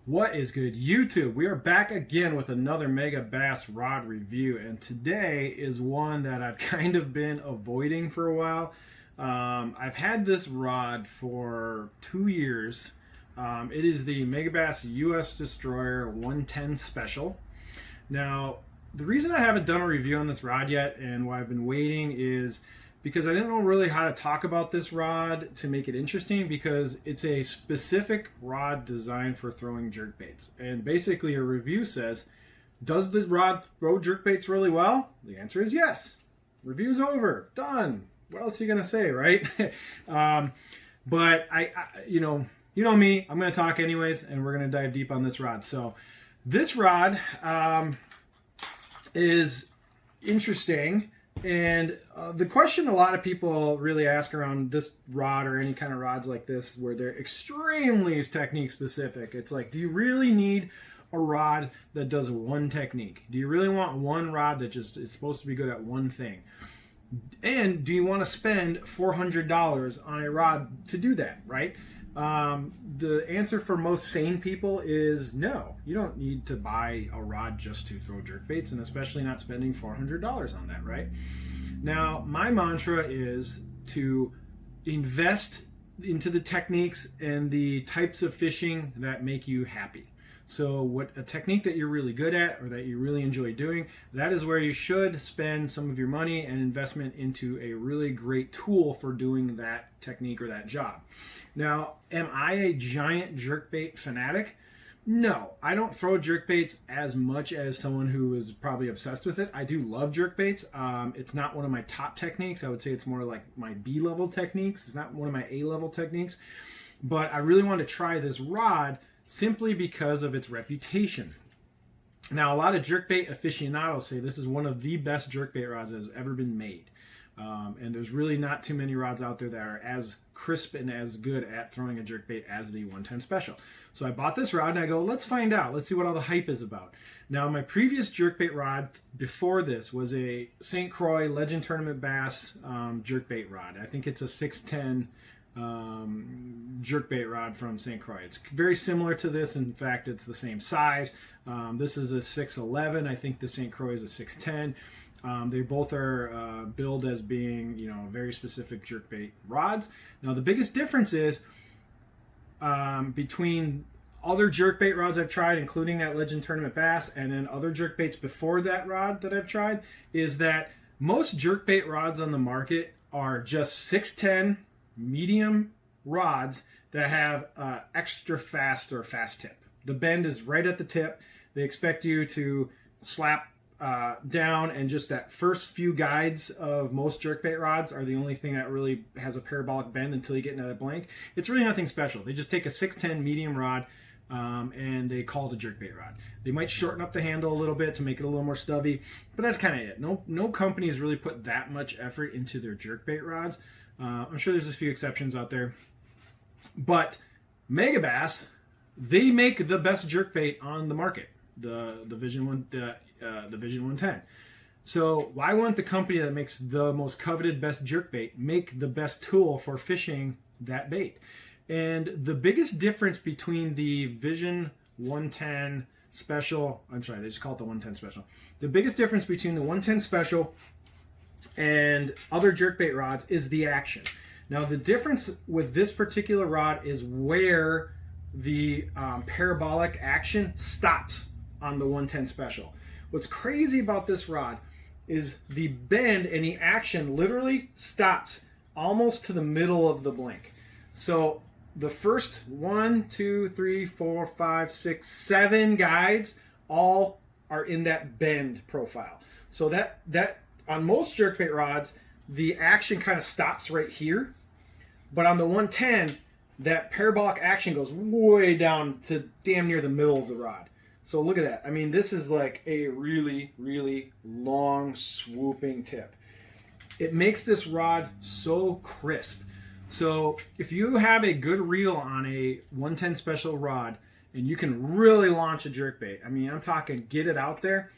What is good, YouTube? We are back again with another Megabass rod review, and today is one that I've kind of been avoiding for a while. I've had this rod for 2 years. It is the Megabass US Destroyer Oneten Special. Now, the reason I haven't done a review on this rod yet and why I've been waiting is because I didn't know really how to talk about this rod to make it interesting, because it's a specific rod designed for throwing jerkbaits. And basically a review says, does the rod throw jerkbaits really well? The answer is yes. Review's over. Done. What else are you going to say, right? But you know me, I'm going to talk anyways, and we're going to dive deep on this rod. So this rod is interesting. And the question a lot of people really ask around this rod or any kind of rods like this where they're extremely technique specific, it's like, do you really need a rod that does one technique? Do you really want one rod that just is supposed to be good at one thing? And do you want to spend $400 on a rod to do that, right? The answer for most sane people is no. You don't need to buy a rod just to throw jerkbaits, and especially not spending $400 on that, right? Now, my mantra is to invest into the techniques and the types of fishing that make you happy. So what a technique that you're really good at or that you really enjoy doing, that is where you should spend some of your money and investment into a really great tool for doing that technique or that job. Now, am I a giant jerkbait fanatic? No, I don't throw jerkbaits as much as someone who is probably obsessed with it. I do love jerkbaits. It's not one of my top techniques. I would say it's more like my B-level techniques. It's not one of my A-level techniques. But I really want to try this rod simply because of its reputation. Now, a lot of jerkbait aficionados say this is one of the best jerkbait rods that has ever been made. And there's really not too many rods out there that are as crisp and as good at throwing a jerkbait as the Oneten Special. So I bought this rod and I go, let's find out. Let's see what all the hype is about. Now, my previous jerkbait rod before this was a St. Croix Legend Tournament Bass jerkbait rod. I think it's a 610 jerkbait rod from St. Croix. It's very similar to this. In fact, it's the same size. This is a 611. I think the St. Croix is a 610. They both are billed as being, very specific jerkbait rods. Now, the biggest difference is between other jerkbait rods I've tried, including that Legend Tournament Bass, and then other jerkbaits before that rod that I've tried, is that most jerkbait rods on the market are just 610 medium rods that have extra fast or fast tip. The bend is right at the tip. They expect you to slap down, and just that first few guides of most jerkbait rods are the only thing that really has a parabolic bend until you get into that blank. It's really nothing special. They just take a 610 medium rod and they call it a jerkbait rod. They might shorten up the handle a little bit to make it a little more stubby, but that's kind of it. No company has really put that much effort into their jerkbait rods. I'm sure there's a few exceptions out there, but Megabass, they make the best jerkbait on the market, the Vision 110. So why wouldn't the company that makes the most coveted best jerkbait make the best tool for fishing that bait? And the biggest difference between the Vision 110 Special, I'm sorry, they just call it the 110 Special. The biggest difference between the 110 Special and other jerkbait rods is the action. Now, the difference with this particular rod is where the parabolic action stops on the 110 Special. What's crazy about this rod is the bend and the action literally stops almost to the middle of the blink. So the first 1, 2, 3, 4, 5, 6, 7 guides all are in that bend profile. So that on most jerkbait rods, the action kind of stops right here. But on the 110, that parabolic action goes way down to damn near the middle of the rod. So look at that. I mean, this is like a really, really long swooping tip. It makes this rod so crisp. So if you have a good reel on a 110 Special rod and you can really launch a jerkbait, I mean, I'm talking get it out there,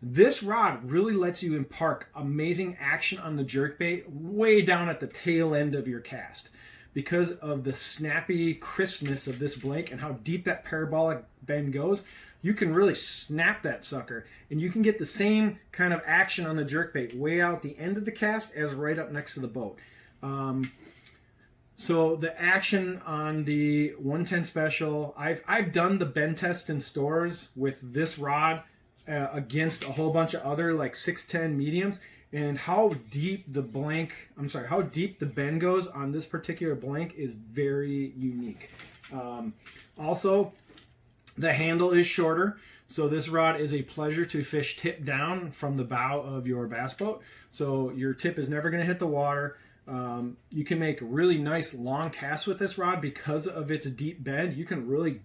this rod really lets you impart amazing action on the jerkbait way down at the tail end of your cast. because of the snappy crispness of this blink and how deep that parabolic bend goes, you can really snap that sucker, and you can get the same kind of action on the jerkbait way out the end of the cast as right up next to the boat. So the action on the 110 Special, I've done the bend test in stores with this rod against a whole bunch of other like 610 mediums, and how deep the bend goes on this particular blank is very unique. Also, the handle is shorter, so this rod is a pleasure to fish tip down from the bow of your bass boat. So your tip is never going to hit the water. You can make really nice long casts with this rod because of its deep bend. You can really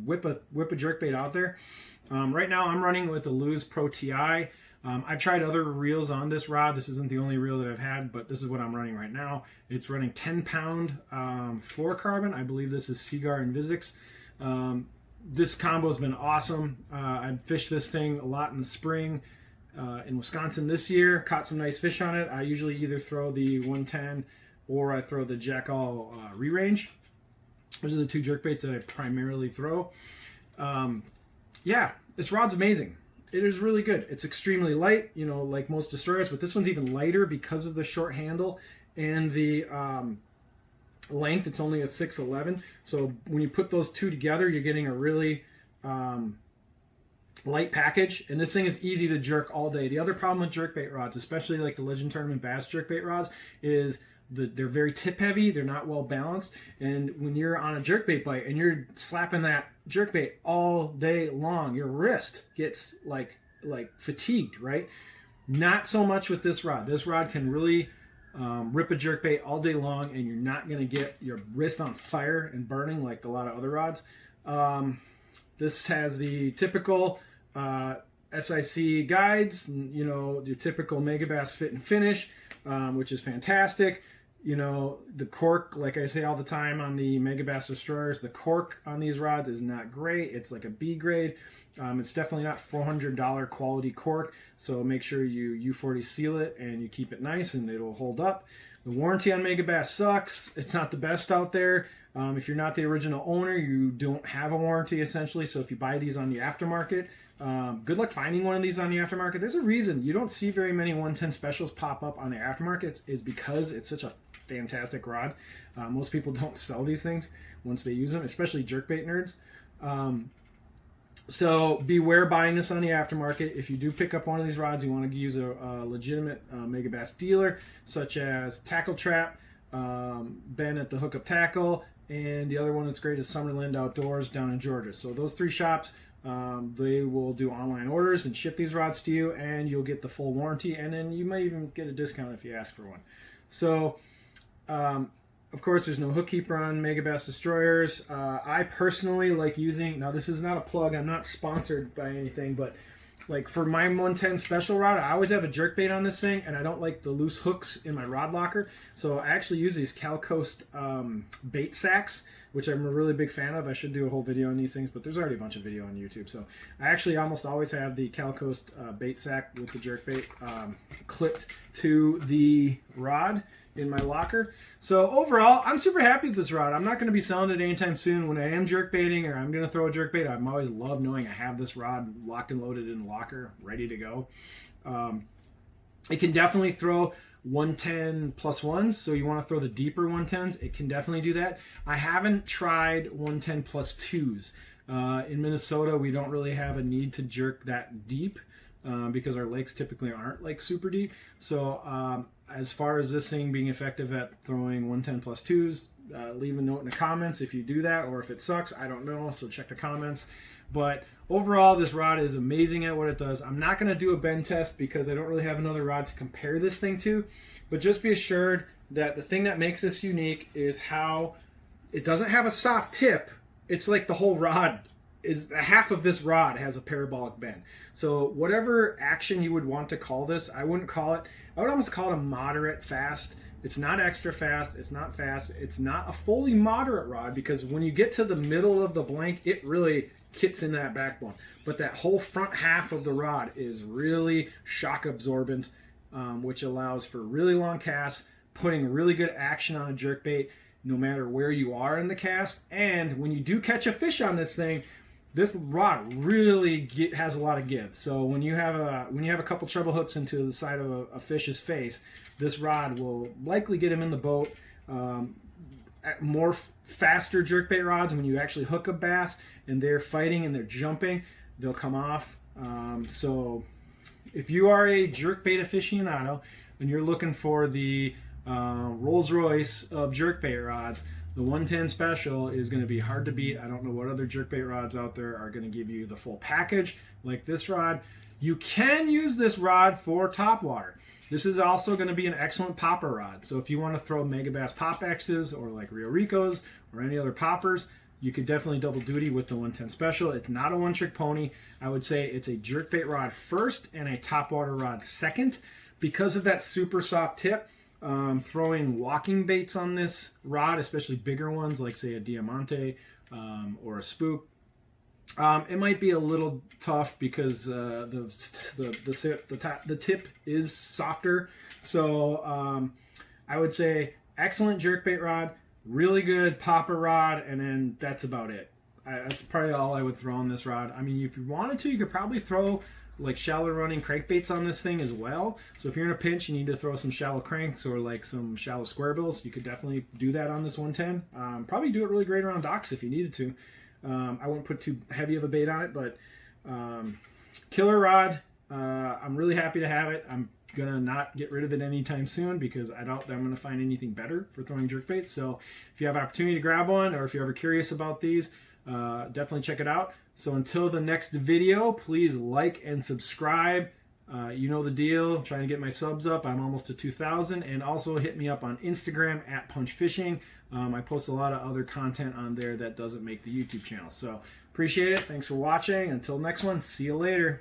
whip a jerkbait out there. Right now I'm running with the Lew's Pro TI. I've tried other reels on this rod. This isn't the only reel that I've had, but this is what I'm running right now. It's running 10-pound fluorocarbon. I believe this is Seagar and Vizix. This combo's been awesome. I fished this thing a lot in the spring in Wisconsin this year. Caught some nice fish on it. I usually either throw the 110 or I throw the Jackall re-range. Those are the two jerkbaits that I primarily throw. Yeah, this rod's amazing. It is really good. It's extremely light, you know, like most destroyers, but this one's even lighter because of the short handle and the length. It's only a 6'11", so when you put those two together, you're getting a really light package, and this thing is easy to jerk all day. The other problem with jerkbait rods, especially like the Legend Tournament Bass jerkbait rods, is they're very tip heavy, they're not well balanced, and when you're on a jerkbait bite and you're slapping that jerkbait all day long, your wrist gets like fatigued, right? Not so much with this rod. This rod can really rip a jerkbait all day long, and you're not going to get your wrist on fire and burning like a lot of other rods. This has the typical SIC guides, you know, your typical Megabass fit and finish, which is fantastic. You know, the cork, like I say all the time on the Megabass Destroyers, the cork on these rods is not great. It's like a B grade. It's definitely not $400 quality cork, so make sure you U40 seal it and you keep it nice and it'll hold up. The warranty on Megabass sucks. It's not the best out there. If you're not the original owner, you don't have a warranty essentially, so if you buy these on the aftermarket, good luck finding one of these on the aftermarket. There's a reason you don't see very many 110 Specials pop up on the aftermarket, is because it's such a fantastic rod. Most people don't sell these things once they use them, especially jerkbait nerds. So beware buying this on the aftermarket. If you do pick up one of these rods, you want to use a legitimate Megabass dealer, such as Tackle Trap, Ben at the Hookup Tackle, and the other one that's great is Summerland Outdoors down in Georgia. So those three shops, they will do online orders and ship these rods to you, and you'll get the full warranty, and then you might even get a discount if you ask for one. So of course, there's no hook keeper on Megabass Destroyers. I personally like using, now this is not a plug, I'm not sponsored by anything, but like for my 110 Special rod, I always have a jerkbait on this thing, and I don't like the loose hooks in my rod locker. So I actually use these Cal Coast bait sacks, which I'm a really big fan of. I should do a whole video on these things, but there's already a bunch of video on YouTube. So I actually almost always have the Cal Coast bait sack with the jerkbait clipped to the rod in my locker. So overall, I'm super happy with this rod. I'm not going to be selling it anytime soon. When I am jerkbaiting or I'm going to throw a jerkbait, I'm always love knowing I have this rod locked and loaded in the locker, ready to go. It can definitely throw 110 plus ones, so you want to throw the deeper 110s, it can definitely do that. I haven't tried 110 plus twos. In Minnesota, we don't really have a need to jerk that deep because our lakes typically aren't like super deep. So as far as this thing being effective at throwing 110 plus twos, leave a note in the comments if you do that, or if it sucks, I don't know, so check the comments. But overall, this rod is amazing at what it does. I'm not going to do a bend test because I don't really have another rod to compare this thing to, but just be assured that the thing that makes this unique is how it doesn't have a soft tip. It's like the whole rod is, half of this rod has a parabolic bend. So whatever action you would want to call this, I wouldn't call it, I would almost call it a moderate fast. It's not extra fast, it's not fast, it's not a fully moderate rod, because when you get to the middle of the blank, it really kits in that backbone. But that whole front half of the rod is really shock absorbent, which allows for really long casts, putting really good action on a jerkbait no matter where you are in the cast. And when you do catch a fish on this thing, this rod really has a lot of give. So when you have a couple treble hooks into the side of a fish's face, this rod will likely get him in the boat. More faster jerkbait rods, when you actually hook a bass and they're fighting and they're jumping, they'll come off. So if you are a jerkbait aficionado and you're looking for the Rolls Royce of jerkbait rods, the 110 Special is going to be hard to beat. I don't know what other jerkbait rods out there are going to give you the full package like this rod. You can use this rod for topwater. This is also going to be an excellent popper rod. So if you want to throw Megabass Pop X's or like Rio Ricos or any other poppers, you could definitely double duty with the 110 Special. It's not a one-trick pony. I would say it's a jerkbait rod first and a topwater rod second. Because of that super soft tip, throwing walking baits on this rod, especially bigger ones like say a Diamante or a Spook, it might be a little tough because the tip is softer. So I would say excellent jerkbait rod, really good popper rod, and then that's about it. That's probably all I would throw on this rod. I mean, if you wanted to, you could probably throw like shallow running crankbaits on this thing as well. So if you're in a pinch, you need to throw some shallow cranks or like some shallow square bills, you could definitely do that on this 110. Probably do it really great around docks if you needed to. I won't put too heavy of a bait on it, but killer rod. I'm really happy to have it. I'm gonna not get rid of it anytime soon because I doubt that I'm gonna find anything better for throwing jerkbaits. So if you have an opportunity to grab one, or if you're ever curious about these, definitely check it out. So until the next video, please like and subscribe. You know the deal. I'm trying to get my subs up. I'm almost to 2,000. And also hit me up on Instagram at Punch Fishing. I post a lot of other content on there that doesn't make the YouTube channel. So appreciate it. Thanks for watching. Until next one, see you later.